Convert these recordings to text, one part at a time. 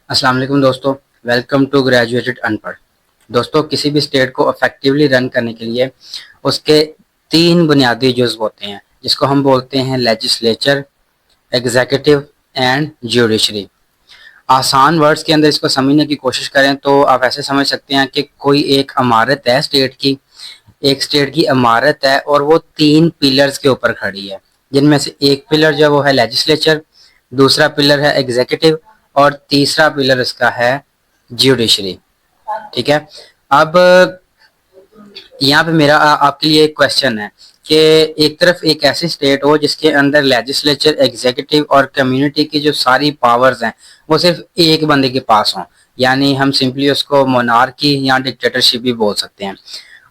السلام علیکم دوستو، ویلکم ٹو گریجویٹڈ ان پڑھ۔ دوستو، کسی بھی اسٹیٹ کو افیکٹولی رن کرنے کے لیے اس کے 3 بنیادی جزو ہوتے ہیں، جس کو ہم بولتے ہیں لیجسلیچر، ایگزیکٹو اینڈ جوڈیشری۔ آسان ورڈز کے اندر اس کو سمجھنے کی کوشش کریں تو آپ ایسے سمجھ سکتے ہیں کہ کوئی ایک عمارت ہے ایک اسٹیٹ کی عمارت ہے، اور وہ 3 پلرز کے اوپر کھڑی ہے، جن میں سے ایک پلر جو وہ ہے لیجسلیچر، دوسرا پلر ہے ایگزیکٹو، اور تیسرا پلر اس کا ہے جوڈیشری۔ ٹھیک ہے، اب یہاں پہ میرا آپ کے لیے ایک کوشچن ہے کہ ایک طرف ایک ایسی اسٹیٹ ہو جس کے اندر لیجسلیچر، ایگزیکٹو اور کمیونٹی کی جو ساری پاورز ہیں وہ صرف ایک بندے کے پاس ہوں، یعنی ہم سمپلی اس کو مونارکی یا ڈکٹیٹرشپ بھی بول سکتے ہیں۔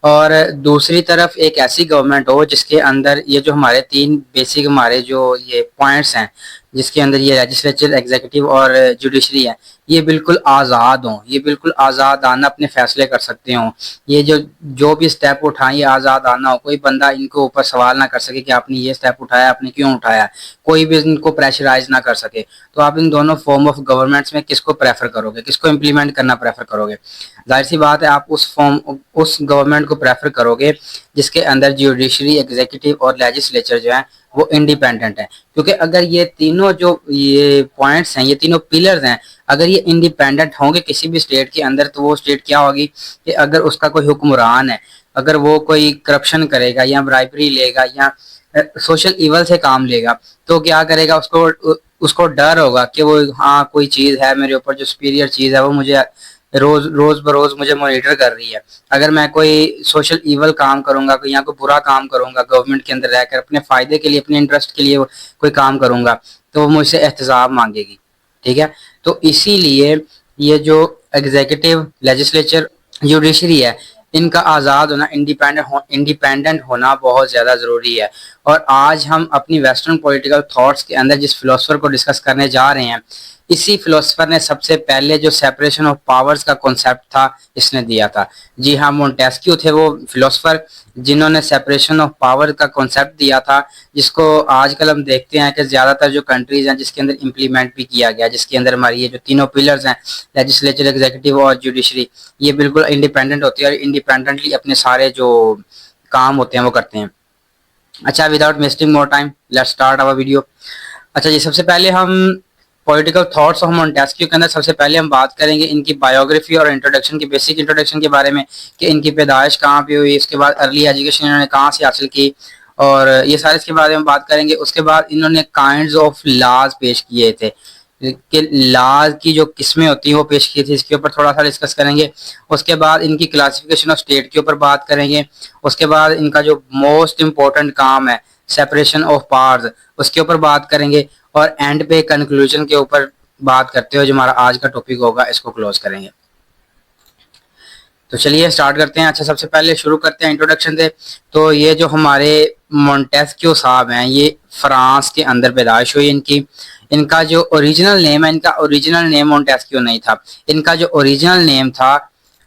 اور دوسری طرف ایک ایسی گورنمنٹ ہو جس کے اندر یہ جو ہمارے 3 بیسک ہمارے جو یہ پوائنٹس ہیں، جس کے اندر یہ لیجسلیچر، ایگزیکٹو اور جوڈیشری ہے، یہ بالکل آزاد ہوں، یہ بالکل آزادانہ اپنے فیصلے کر سکتے ہوں۔ یہ جو بھی اسٹیپ اٹھائیں یہ آزادانہ ہو، کوئی بندہ ان کو اوپر سوال نہ کر سکے کہ آپ نے یہ اسٹیپ اٹھایا، آپ نے کیوں اٹھایا، کوئی بھی ان کو پریشرائز نہ کر سکے۔ تو آپ ان دونوں فارم آف گورنمنٹس میں کس کو پریفر کرو گے، کس کو امپلیمنٹ کرنا پریفر کرو گے؟ ظاہر سی بات ہے آپ اس گورنمنٹ کو پریفر کرو گے جس کے اندر جوڈیشری، ایگزیکٹو اور لیجسلیچر جو ہیں وہ انڈیپینڈنٹ ہیں، کیونکہ اگر یہ تینوں جو یہ پوائنٹس ہیں، یہ تینوں پلرز ہیں، اگر یہ انڈیپینڈنٹ ہوں گے کسی بھی اسٹیٹ کے اندر، تو وہ اسٹیٹ کیا ہوگی کہ اگر اس کا کوئی حکمران ہے، اگر وہ کوئی کرپشن کرے گا یا برائبری لے گا یا سوشل ایول سے کام لے گا، تو کیا کرے گا، اس کو ڈر ہوگا کہ وہ ہاں کوئی چیز ہے میرے اوپر جو سپیریئر چیز ہے وہ مجھے روز بروز مجھے مانیٹر کر رہی ہے۔ اگر میں کوئی سوشل ایول کام کروں گا یا کوئی برا کام کروں گا گورنمنٹ کے اندر رہ کر، اپنے فائدے کے لیے، اپنے انٹرسٹ کے لیے کوئی کام کروں گا، تو وہ مجھ سے احتساب مانگے گی۔ ٹھیک ہے، تو اسی لیے یہ جو ایگزیکٹو، لیجسلیچر، جوڈیشری ہے، ان کا آزاد ہونا، انڈیپینڈنٹ ہونا بہت زیادہ ضروری ہے۔ اور آج ہم اپنی ویسٹرن پولیٹیکل تھاٹس کے اندر جس فلسفر کو ڈسکس کرنے جا رہے ہیں، اسی فلسفر نے سب سے پہلے جو سیپریشن آف پاورز کا کنسیپٹ تھا اس نے دیا تھا۔ جی ہاں، مونٹیسکیو تھے وہ فلسفر جنہوں نے سیپریشن آف پاور کا کنسیپٹ دیا تھا، جس کو آج کل ہم دیکھتے ہیں کہ زیادہ تر جو کنٹریز ہیں جس کے اندر امپلیمنٹ بھی کیا گیا، جس کے اندر ہماری یہ جو تینوں پلرز ہیں، لیجسلیچر، ایگزیکٹو اور جوڈیشری، یہ بالکل انڈیپینڈنٹ ہوتی ہے اور انڈیپینڈنٹلی اپنے سارے جو کام ہوتے ہیں وہ کرتے ہیں۔ اچھا، without wasting more time let's start our video. اچھا جی، سب سے پہلے ہم پولیٹیکل تھاٹس آف مونٹیسکیو کے اندر سب سے پہلے ہم بات کریں گے ان کی بایوگرافی اور انٹروڈکشن کی، بیسک انٹروڈکشن کے بارے میں کہ ان کی پیدائش کہاں پہ ہوئی، اس کے بعد ارلی ایجوکیشن انہوں نے کہاں سے حاصل کی، اور یہ سارے اس کے بارے میں بات کریں گے۔ اس کے بعد انہوں نے کائنڈز آف لاز پیش کیے تھے کہ لاز کی جو قسمیں ہوتی ہیں وہ پیش کی تھی، اس کے اوپر تھوڑا سا ڈسکس کریں گے۔ اس کے بعد ان کی کلاسیفیکیشن آف اسٹیٹ کے اوپر بات کریں گے۔ اس کے بعد ان کا جو موسٹ امپورٹنٹ کام ہے سیپریشن آف پاورز، اس کے اوپر بات کریں گے، اور اینڈ پہ کنکلوژن کے اوپر بات کرتے ہوئے جو ہمارا آج کا ٹاپک ہوگا اس کو کلوز کریں گے۔ تو چلیے سٹارٹ کرتے ہیں۔ اچھا، سب سے پہلے شروع کرتے ہیں انٹروڈکشن سے۔ تو یہ جو ہمارے مونٹیسکیو صاحب ہیں، یہ فرانس کے اندر پیدائش ہوئی ان کی۔ ان کا جو اوریجنل نیم ہے، ان کا اوریجنل نیم مونٹیسکیو نہیں تھا، ان کا جو اوریجنل نیم تھا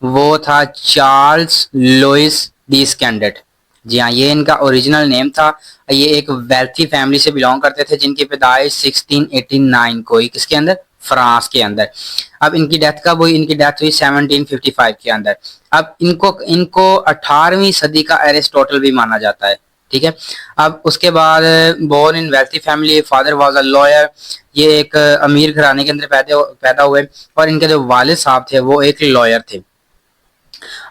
وہ تھا چارلز لوئس ڈی اسکینڈٹ۔ جی ہاں، یہ ان کا اوریجنل نیم تھا۔ یہ ایک ویلتھی فیملی سے بلونگ کرتے تھے جن کی پیدائش 1689 کو ہوئی، کس کے اندر؟ فرانس کے اندر۔ اب ان کی ڈیتھ کب ہوئی؟ ان کی ڈیتھ ہوئی 1755 کے اندر۔ اب ان کو 18ویں صدی کا ایرسٹوٹل بھی مانا جاتا ہے۔ ٹھیک ہے، اب اس کے بعد born in wealthy family, father was a lawyer, یہ ایک امیر گھرانے کے اندر پیدا ہوئے، اور ان کے جو والد صاحب تھے وہ ایک لائر تھے۔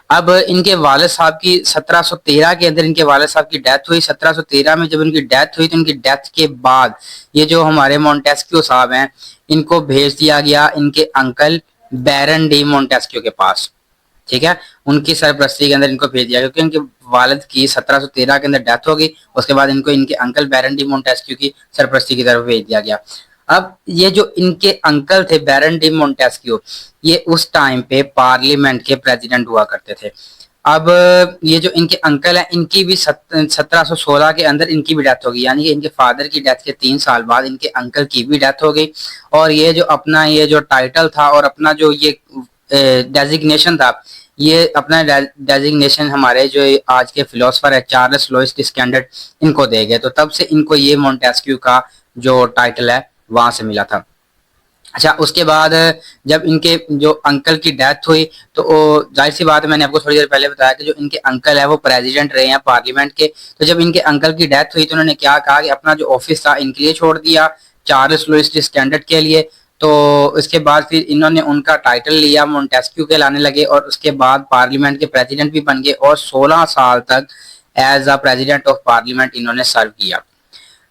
اب ان کے والد صاحب کی 1713 کے اندر ان کے والد صاحب کی ڈیتھ ہوئی۔ 1713 میں جب ان کی ڈیتھ ہوئی تو ان کی ڈیتھ کے بعد یہ جو ہمارے مونٹیسکیو صاحب ہیں ان کو بھیج دیا گیا ان کے انکل بیرن ڈی مونٹیسکیو کے پاس۔ ٹھیک ہے، ان کی سرپرستی کے اندر ان کو بھیج دیا، کیونکہ ان کے والد کی 1713 کے اندر ڈیتھ ہو گئی۔ اس کے بعد ان کو ان کے انکل بیرن ڈی مونٹیسکیو کی سرپرستی کی طرف بھیج دیا گیا۔ اب یہ جو ان کے انکل تھے بیرن ڈی مونٹیسکیو، یہ اس ٹائم پہ پارلیمنٹ کے پریزیڈنٹ ہوا کرتے تھے۔ اب یہ جو ان کے انکل ہیں ان کی بھی 1716 کے اندر ان کی بھی ڈیتھ ہو گئی، یعنی کہ ان کے فادر کی ڈیتھ کے 3 سال بعد ان کے انکل کی بھی ڈیتھ ہو گئی۔ اور یہ جو اپنا یہ جو ٹائٹل تھا اور اپنا جو یہ ڈیزگنیشن تھا، یہ اپنا ڈیزگنیشن ہمارے جو آج کے فلسفر ہے چارلس لوئس ڈی اسکینڈٹ ان کو دے گئے، تو تب سے ان کو یہ مونٹیسکیو کا جو ٹائٹل ہے وہاں سے ملا تھا۔ اچھا اس کے بعد جب ان کے جو انکل کی ڈیتھ ہوئی تو ظاہر سی بات ہے، میں نے آپ کو تھوڑی دیر پہلے بتایا کہ جو ان کے انکل ہے وہ پریزیڈنٹ رہے ہیں پارلیمنٹ کے. تو جب ان کے انکل کی ڈیتھ ہوئی تو انہوں نے کیا کہا کہ اپنا جو آفس تھا ان کے لیے چھوڑ دیا، چارلس لوئس اسٹینڈرڈ کے لیے. تو اس کے بعد پھر انہوں نے ان کا ٹائٹل لیا، مونٹیسکیو کے لانے لگے، اور اس کے بعد پارلیمنٹ کے پریزیڈنٹ بھی بن گئے اور 16 سال تک as a president of parliament انہوں نے سرو کیا.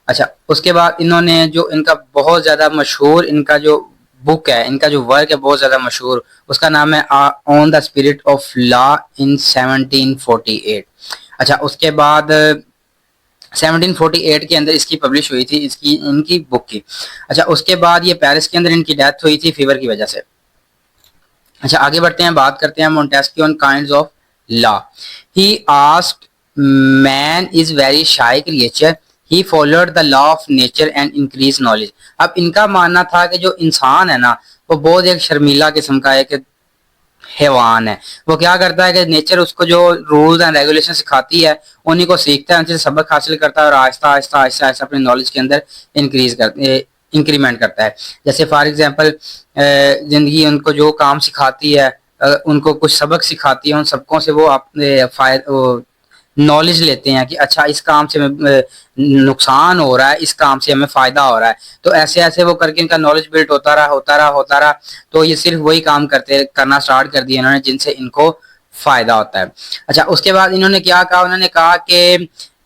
اچھا اس کے بعد انہوں نے جو ان کا بہت زیادہ مشہور ان کا جو بک ہے، ان کا جو ورک ہے بہت زیادہ مشہور، اس کا نام ہے آن دا اسپرٹ آف لا ان 1748. اچھا اس کے بعد 1748 کے اندر اس کی پبلش ہوئی تھی ان کی بک کی. اچھا اس کے بعد یہ پیرس کے اندر ان کی ڈیتھ ہوئی تھی فیور کی وجہ سے. اچھا آگے بڑھتے ہیں، بات کرتے ہیں Montesquieu on kinds of law. He asked man is very shy creature, he followed the law of nature and increase knowledge. اب ان کا ماننا تھا کہ جو انسان ہے نا وہ بہت ایک شرمیلا قسم کا ایک حیوان ہے. وہ کیا کرتا ہے کہ نیچر اس کو جو رولز اینڈ ریگولیشن سکھاتی ہے انہیں کو سیکھتا ہے، ان سے سبق حاصل کرتا ہے اور آہستہ آہستہ آہستہ آہستہ اپنی نالج کے اندر انکریمنٹ کرتا ہے. جیسے فار ایگزامپل زندگی ان کو جو کام سکھاتی ہے، ان کو کچھ سبق سکھاتی ہے، ان سبقوں سے وہ اپنے نالج لیتے ہیں کہ اچھا اس کام سے نقصان ہو رہا ہے، اس کام سے ہمیں فائدہ ہو رہا ہے. تو ایسے ایسے وہ کر کے ان کا نالج بلڈ ہوتا رہا. تو یہ صرف وہی کام کرنا سٹارٹ کر دیا انہوں نے جن سے ان کو فائدہ ہوتا ہے. اچھا اس کے بعد انہوں نے کیا کہا، انہوں نے کہا کہ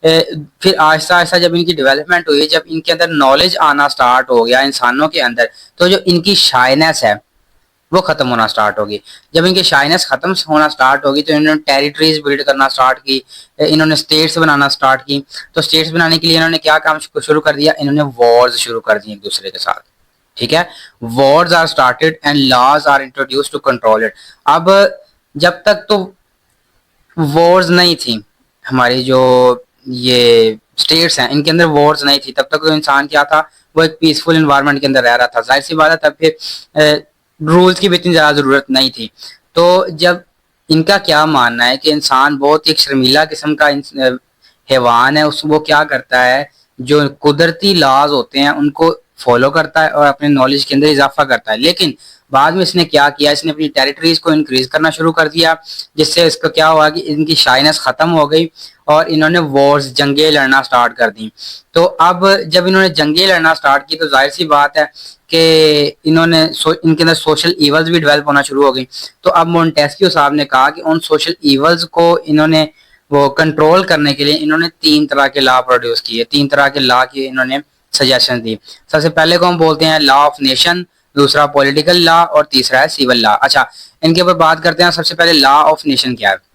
پھر آہستہ آہستہ جب ان کی ڈیولپمنٹ ہوئی، جب ان کے اندر نالج آنا سٹارٹ ہو گیا انسانوں کے اندر، تو جو ان کی شائنس ہے وہ ختم ہونا سٹارٹ ہوگی. جب ان کی شائنس ختم ہونا سٹارٹ ہوگی تو انہوں نے ٹیریٹریز بلڈ کرنا سٹارٹ کی، انہوں نے اسٹیٹس بنانا سٹارٹ کی. تو اسٹیٹس بنانے کے لیے انہوں نے کیا کام شروع کر دیا، انہوں نے وارز شروع کر دی ایک دوسرے کے ساتھ. ٹھیک ہے، wars are started and laws are introduced to control it. اب جب تک تو وارز نہیں تھی، ہماری جو یہ اسٹیٹس ہیں ان کے اندر وارز نہیں تھی، تب تک تو انسان کیا تھا، وہ ایک پیسفل انوائرمنٹ کے اندر رہ رہا تھا. ظاہر سی بات ہے تب پھر رولز کی بھی اتنی زیادہ ضرورت نہیں تھی. تو جب ان کا کیا ماننا ہے کہ انسان بہت ایک شرمیلا قسم کا حیوان ہے، وہ کیا کرتا ہے، جو قدرتی لاز ہوتے ہیں ان کو فالو کرتا ہے اور اپنے نالج کے اندر اضافہ کرتا ہے. لیکن بعد میں اس نے کیا کیا، اس نے اپنی ٹیریٹریز کو انکریز کرنا شروع کر دیا، جس سے اس کا کیا ہوا کہ ان کی شائنس ختم ہو گئی اور انہوں نے وارز جنگیں لڑنا سٹارٹ کر دی. تو اب جب انہوں نے جنگیں لڑنا سٹارٹ کی تو ظاہر سی بات ہے کہ انہوں نے ان کے اندر سوشل ایولز بھی ڈیولپ ہونا شروع ہو گئی. تو اب مونٹیسکیو صاحب نے کہا کہ ان سوشل ایولز کو انہوں نے وہ کنٹرول کرنے کے لیے انہوں نے 3 طرح کے لا پروڈیوس کیے، 3 طرح کے لا کی انہوں نے سجیشن دی. سب سے پہلے کو ہم بولتے ہیں لا آف نیشن، دوسرا پولیٹیکل لا اور تیسرا ہے سیول لا. اچھا ان کے اوپر بات کرتے ہیں. سب سے پہلے لا آف نیشن کیا ہے؟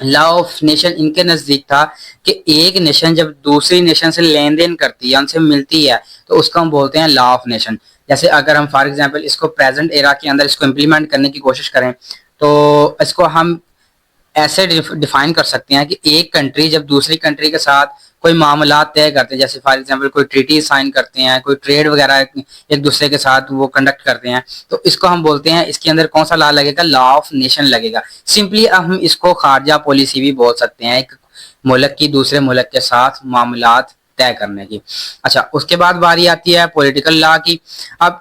لا آف نیشن ان کے نزدیک تھا کہ ایک نیشن جب دوسری نیشن سے لین دین کرتی ہے، ان سے ملتی ہے، تو اس کو ہم بولتے ہیں لا آف نیشن. جیسے اگر ہم فار ایگزامپل اس کو پریزنٹ ایرا کے اندر اس کو امپلیمنٹ کرنے کی کوشش کریں تو اس کو ہم ایسے ڈیفائن کر سکتے ہیں کہ ایک کنٹری جب دوسری کنٹری کے ساتھ کوئی معاملات طے کرتے ہیں، جیسے فار ایگزامپل کوئی ٹریٹی سائن کرتے ہیں، کوئی ٹریڈ وغیرہ ایک دوسرے کے ساتھ وہ کنڈکٹ کرتے ہیں، تو اس کو ہم بولتے ہیں، اس کے اندر کون سا لا لگے گا؟ لا آف نیشن لگے گا. سمپلی ہم اس کو خارجہ پالیسی بھی بول سکتے ہیں، ایک ملک کی دوسرے ملک کے ساتھ معاملات طے کرنے کی. اچھا اس کے بعد باری آتی ہے پولیٹیکل لا کی. اب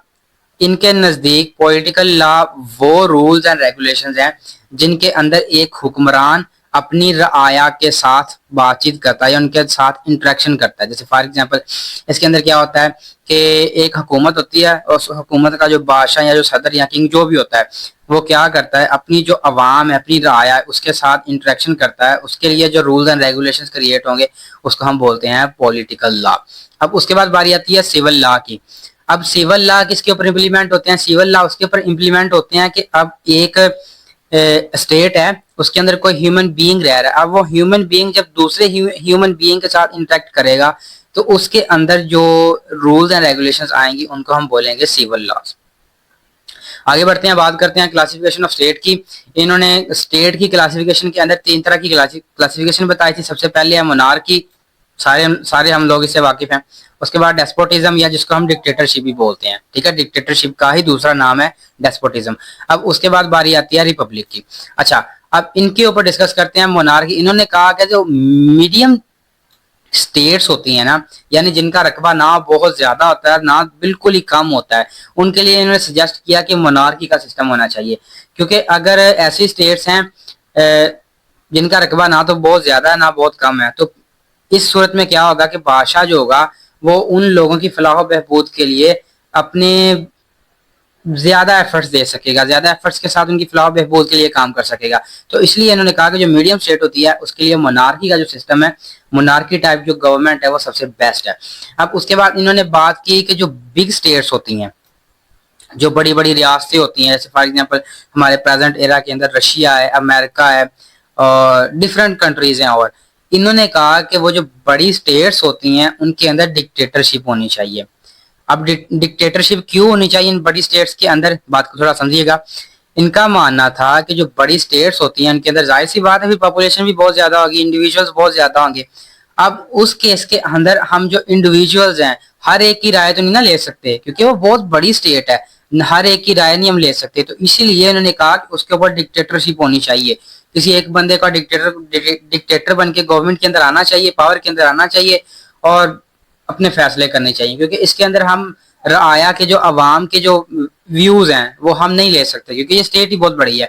ان کے نزدیک پولیٹیکل لا وہ رولز اینڈ ریگولیشنز ہیں جن کے اندر ایک حکمران اپنی رعایا کے ساتھ بات چیت کرتا ہے یا ان کے ساتھ انٹریکشن کرتا ہے. جیسے فار ایگزامپل اس کے اندر کیا ہوتا ہے کہ ایک حکومت ہوتی ہے اور اس حکومت کا جو بادشاہ یا جو صدر یا کنگ جو بھی ہوتا ہے وہ کیا کرتا ہے، اپنی جو عوام ہے، اپنی رعایا ہے، اس کے ساتھ انٹریکشن کرتا ہے. اس کے لیے جو رولز اینڈ ریگولیشنز کریٹ ہوں گے اس کو ہم بولتے ہیں پولیٹیکل لا. اب اس کے بعد باری آتی ہے سول لا کی. اب سیول لا کس کے اوپر امپلیمنٹ ہوتے ہیں؟ سیول لا اس کے اوپر امپلیمنٹ ہوتے ہیں کہ اب ایک اسٹیٹ ہے، اس کے اندر کوئی ہیومن بینگ رہ رہا ہے. اب وہ ہیومن بینگ جب دوسرے ہیومن بینگ کے ساتھ انٹریکٹ کرے گا تو اس کے اندر جو رولز اینڈ ریگولیشنز آئیں گی ان کو ہم بولیں گے سیول لاز. آگے بڑھتے ہیں، بات کرتے ہیں کلاسیفیکیشن آف اسٹیٹ کی. انہوں نے اسٹیٹ کی کلاسیفیکیشن کے اندر 3 طرح کی کلاسیفیکیشن بتائی تھی. سب سے پہلے ہے مونارکی، سارے ہم لوگ اس سے واقف ہیں. اس کے بعد ڈیسپوٹزم یا جس کو ہم ڈکٹیٹرشپ بھی بولتے ہیں. ٹھیک ہے، ڈکٹیٹرشپ کا ہی دوسرا نام ہے ڈیسپوٹزم. اب اس کے بعد باری آتی ہے ریپبلک کی. اچھا اب ان کے اوپر ڈسکس کرتے ہیں. مونارکی انہوں نے کہا کہ جو میڈیم اسٹیٹس ہوتی ہیں نا، یعنی جن کا رقبہ نہ بہت زیادہ ہوتا ہے نہ بالکل ہی کم ہوتا ہے، ان کے لیے انہوں نے سجیسٹ کیا کہ مونارکی کا سسٹم ہونا چاہیے، کیونکہ اگر ایسی اسٹیٹس ہیں جن کا رقبہ نہ تو بہت زیادہ ہے نہ بہت کم ہے، تو اس صورت میں کیا ہوگا کہ بادشاہ جو ہوگا وہ ان لوگوں کی فلاح و بہبود کے لیے اپنے زیادہ ایفرٹس دے سکے گا، زیادہ ایفرٹس کے ساتھ ان کی فلاح و بہبود کے لیے کام کر سکے گا. تو اس لیے انہوں نے کہا کہ جو میڈیم اسٹیٹ ہوتی ہے اس کے لیے مونارکی کا جو سسٹم ہے، مونارکی ٹائپ جو گورنمنٹ ہے وہ سب سے بیسٹ ہے. اب اس کے بعد انہوں نے بات کی کہ جو بگ اسٹیٹس ہوتی ہیں، جو بڑی بڑی ریاستیں ہوتی ہیں، جیسے فار ایگزامپل ہمارے پریزنٹ ایرا کے اندر رشیا ہے، امریکہ ہے اور ڈفرینٹ کنٹریز ہیں، اور انہوں نے کہا کہ وہ جو بڑی اسٹیٹس ہوتی ہیں ان کے اندر ڈکٹیٹرشپ ہونی چاہیے. اب ڈکٹیٹرشپ کیوں ہونی چاہیے ان بڑی اسٹیٹس کے اندر، بات کو تھوڑا سمجھیے گا. ان کا ماننا تھا کہ جو بڑی اسٹیٹس ہوتی ہیں ان کے اندر ظاہر سی بات ہے پاپولیشن بھی بہت زیادہ ہوگی، انڈیویجولز بہت زیادہ ہوں گے. اب اس کیس کے اندر ہم جو انڈیویجولز ہیں ہر ایک کی رائے تو نہیں نہ لے سکتے، کیونکہ وہ بہت بڑی اسٹیٹ ہے، ہر ایک کی رائے نہیں ہم لے سکتے. تو اسی لیے انہوں نے کہا کہ اس کے اوپر ڈکٹیٹرشپ ہونی چاہیے، کسی ایک بندے کا ڈکٹیٹر بن کے گورنمنٹ کے اندر آنا چاہیے، پاور کے اندر آنا چاہیے اور اپنے فیصلے کرنے چاہیے، کیونکہ اس کے اندر ہم رعایا کے جو عوام کے جو ویوز ہیں وہ ہم نہیں لے سکتے، کیونکہ یہ اسٹیٹ ہی بہت بڑی ہے،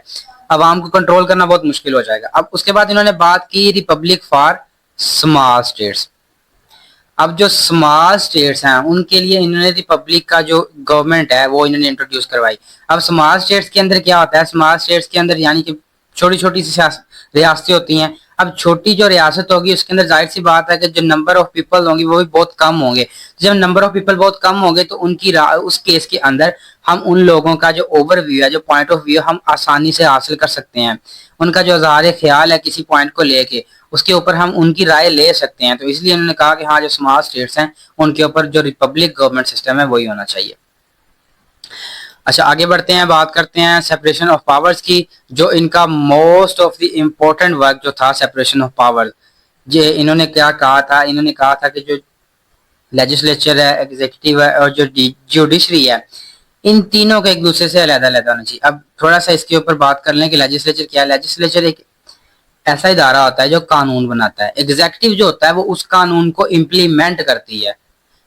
عوام کو کنٹرول کرنا بہت مشکل ہو جائے گا. اب اس کے بعد انہوں نے بات کی ریپبلک فار اسمال اسٹیٹس. اب جو اسمال اسٹیٹس ہیں ان کے لیے انہوں نے ریپبلک کا جو گورنمنٹ ہے وہ انہوں نے انٹروڈیوس کروائی. اب اسمال اسٹیٹس کے اندر کیا ہوتا ہے، اسمال اسٹیٹس کے اندر یعنی کہ چھوٹی چھوٹی سی ریاستیں ہوتی ہیں. اب چھوٹی جو ریاست ہوگی اس کے اندر ظاہر سی بات ہے کہ جو نمبر آف پیپل ہوں گی وہ بھی بہت کم ہوں گے. جب نمبر آف پیپل بہت کم ہوں گے تو ان کی اس کیس کے اندر ہم ان لوگوں کا جو اوور ویو ہے، جو پوائنٹ آف ویو ہم آسانی سے حاصل کر سکتے ہیں، ان کا جو اظہار خیال ہے کسی پوائنٹ کو لے کے اس کے اوپر ہم ان کی رائے لے سکتے ہیں. تو اس لیے انہوں نے کہا کہ ہاں جو اسمال اسٹیٹس ہیں ان کے اوپر جو ریپبلک گورنمنٹ سسٹم ہے وہی ہونا چاہیے. اچھا آگے بڑھتے ہیں، بات کرتے ہیں سیپریشن آف پاورز کی. جو ان کا most of the important work جو تھا سیپریشن آف پاور، انہوں نے کیا کہا تھا، انہوں نے کہا تھا کہ جو لیجسلیچر ہے، ایگزیکٹو ہے اور جو جوڈیشری ہے، ان تینوں کا ایک دوسرے سے علیحدہ علیحدہ ہونا چاہیے. اب تھوڑا سا اس کے اوپر بات کر لیں کہ لیجسلیچر کیا ہے. لیجسلیچر ایک ایسا ادارہ ہوتا ہے جو قانون بناتا ہے، ایگزیکٹو جو ہوتا ہے وہ اس قانون کو امپلیمنٹ کرتی ہے.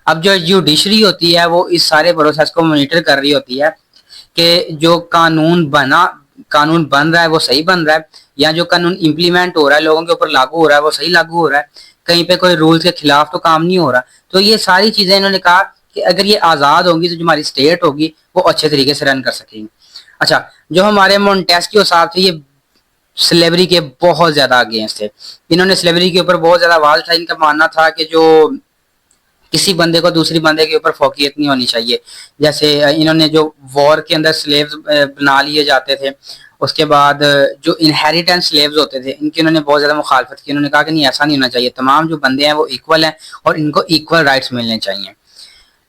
اب جو جوڈیشری ہوتی ہے وہ اس سارے پروسیس کو مانیٹر کر رہی ہوتی ہے کہ جو قانون بن رہا ہے وہ صحیح بن رہا ہے، یا جو قانون امپلیمنٹ ہو رہا ہے لوگوں کے اوپر لاگو ہو رہا ہے وہ صحیح لاگو ہو رہا ہے، کہیں پہ کوئی رولز کے خلاف تو کام نہیں ہو رہا. تو یہ ساری چیزیں انہوں نے کہا کہ اگر یہ آزاد ہوگی تو جو ہماری اسٹیٹ ہوگی وہ اچھے طریقے سے رن کر سکیں گی. اچھا جو ہمارے مونٹیسکیو صاحب تھے یہ سلیوری کے بہت زیادہ اگینسٹ تھے. انہوں نے سلیوری کے اوپر بہت زیادہ آواز اٹھائی. ان کا ماننا تھا کہ جو کسی بندے کو دوسری بندے کے اوپر فوقیت نہیں ہونی چاہیے. جیسے انہوں نے جو وار کے اندر سلیوز بنا لیے جاتے تھے، اس کے بعد جو انہیریٹنس سلیوز ہوتے تھے ان کی انہوں نے بہت زیادہ مخالفت کی. انہوں نے کہا کہ نہیں ایسا نہیں ہونا چاہیے، تمام جو بندے ہیں وہ ایکول ہیں اور ان کو ایکول رائٹس ملنے چاہیے.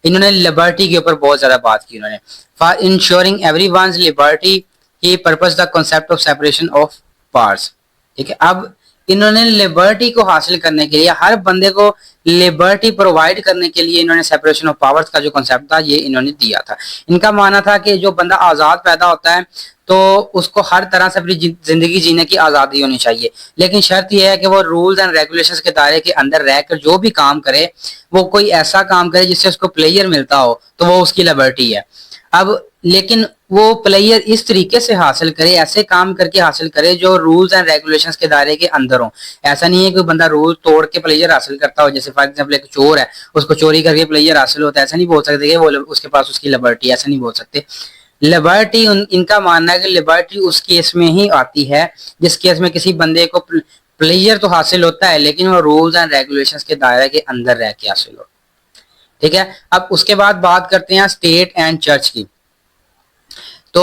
انہوں نے لبرٹی کے اوپر بہت زیادہ بات کی. انہوں نے for ensuring everyone's liberty he proposed the concept of separation of powers. ٹھیک ہے، اب انہوں نے لبرٹی کو حاصل کرنے کے لیے، ہر بندے کو لبرٹی پرووائڈ کرنے کے لیے انہوں نے سیپریشن آف پاورز کا جو کنسپٹ تھا یہ انہوں نے دیا تھا. ان کا ماننا تھا کہ جو بندہ آزاد پیدا ہوتا ہے تو اس کو ہر طرح سے اپنی زندگی جینے کی آزادی ہونی چاہیے، لیکن شرط یہ ہے کہ وہ رولز اینڈ ریگولیشنز کے دائرے کے اندر رہ کر جو بھی کام کرے وہ کوئی ایسا کام کرے جس سے اس کو پلیئر ملتا ہو تو وہ اس کی لبرٹی ہے. اب لیکن وہ پلیئر اس طریقے سے حاصل کرے، ایسے کام کر کے حاصل کرے جو رولز اینڈ ریگولیشنز کے دائرے کے اندر ہوں. ایسا نہیں ہے کہ بندہ رول توڑ کے پلیئر حاصل کرتا ہو، جیسے فار ایگزامپل ایک چور ہے اس کو چوری کر کے پلیئر حاصل ہوتا ہے، ایسا نہیں بول سکتے کہ وہ اس کے پاس اس کی لبرٹی، ایسا نہیں بول سکتے. لبرٹی ان کا ماننا ہے کہ لبرٹی اس کیس میں ہی آتی ہے جس کیس میں کسی بندے کو پلیئر تو حاصل ہوتا ہے لیکن وہ رولز اینڈ ریگولیشنز کے دائرے کے اندر رہ کے حاصل ہو. ٹھیک ہے، اب اس کے بعد بات کرتے ہیں اسٹیٹ اینڈ چرچ کی. تو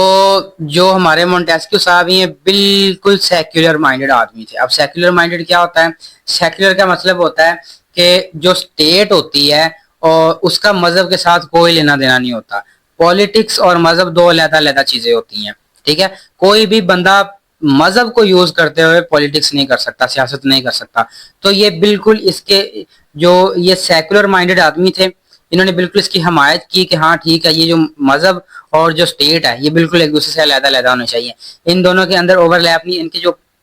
جو ہمارے مونٹیسکیو صاحب ہیں بالکل سیکولر مائنڈڈ آدمی تھے. اب سیکولر مائنڈڈ کیا ہوتا ہے؟ سیکولر کا مطلب ہوتا ہے کہ جو اسٹیٹ ہوتی ہے اور اس کا مذہب کے ساتھ کوئی لینا دینا نہیں ہوتا. پولیٹکس اور مذہب دو علیحدہ علیحدہ چیزیں ہوتی ہیں. ٹھیک ہے، کوئی بھی بندہ مذہب کو یوز کرتے ہوئے پولیٹکس نہیں کر سکتا، سیاست نہیں کر سکتا. تو یہ بالکل اس کے جو یہ سیکولر مائنڈڈ آدمی تھے انہوں نے بالکل اس کی حمایت کی کہ ہاں ٹھیک ہے، یہ جو مذہب اور جو اسٹیٹ ہے یہ بالکل ایک دوسرے سے علیحدہ علیحدہ ہونے چاہیے، ان دونوں کے اندر اوور لیپ نہیں. ان کے جو